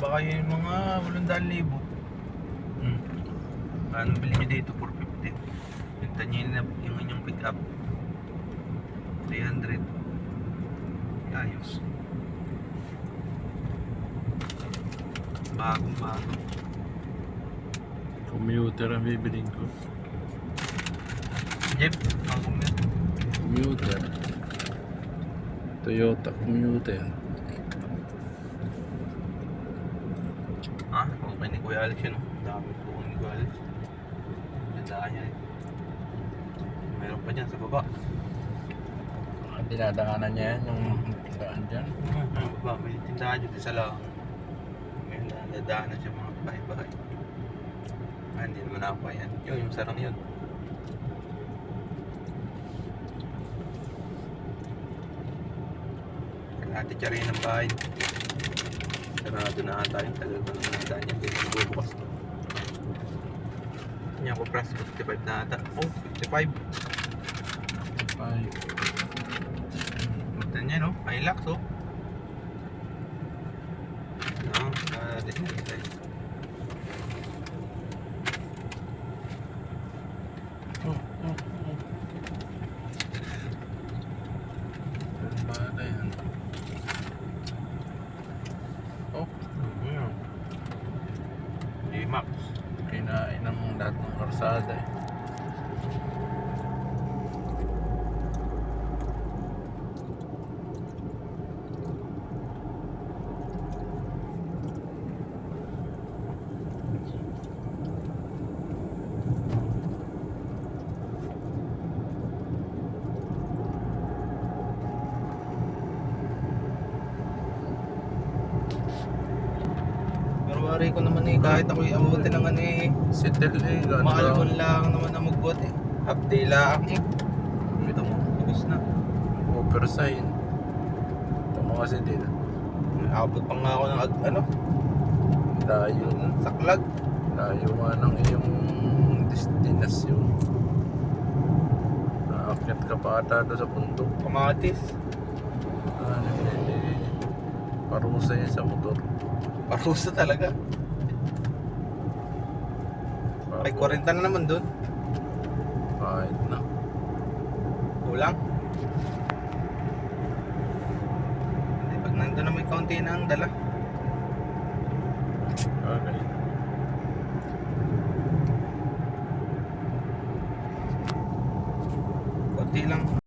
baka yung mga 800,000. Anong bili nyo dito? 450. Benta nyo yung inyong pick up 300. Ayos. Bagong bago. Commuter ang bibiling ko. Jeep, ang commuter. Commuter. Toyota Commuter. Okay ni Kuya Alex yun. Dami po ni Kuya Alex. Tandaan niya eh. Meron pa dyan sa baba. Dinadaanan niya yan, yung daan dyan. Baba, may tindahan dyan. Isa lang. May nadaanan siya mga bahay-bahay. Hindi naman ako yan. Yung sarang yun. Kalahati siya rin ng bahay. Sarado na ata yung tagal pa naman nadaan yan. Hindi bubukas to. Kanya ko press 55 na ata. Oh, 55. Ay, Tignan niya no, Hilux oh. No, display tayo. Bada yan. Oh, D-Max. kinain ng lahat ng karsada eh. Pero wari ko naman eh, kahit ako'y abutin ng ano eh. Settle eh, Maalbon lang naman na magbuhat eh. Half day lang eh. Ito mo, tapos na. Oversign. Ito mo kasi din. Abot pa nga ako ng ano, Layo. saklag. Layo nga ng iyong destinasyon. Naakyat ka pa ata doon sa bundok. Kamatis. Ano yun eh. Parusa yan sa motor. Parusa talaga. Ay, 40 na naman dun. Kahit na. Kulang. Hindi, pag nandun na may kaunti na ang dala.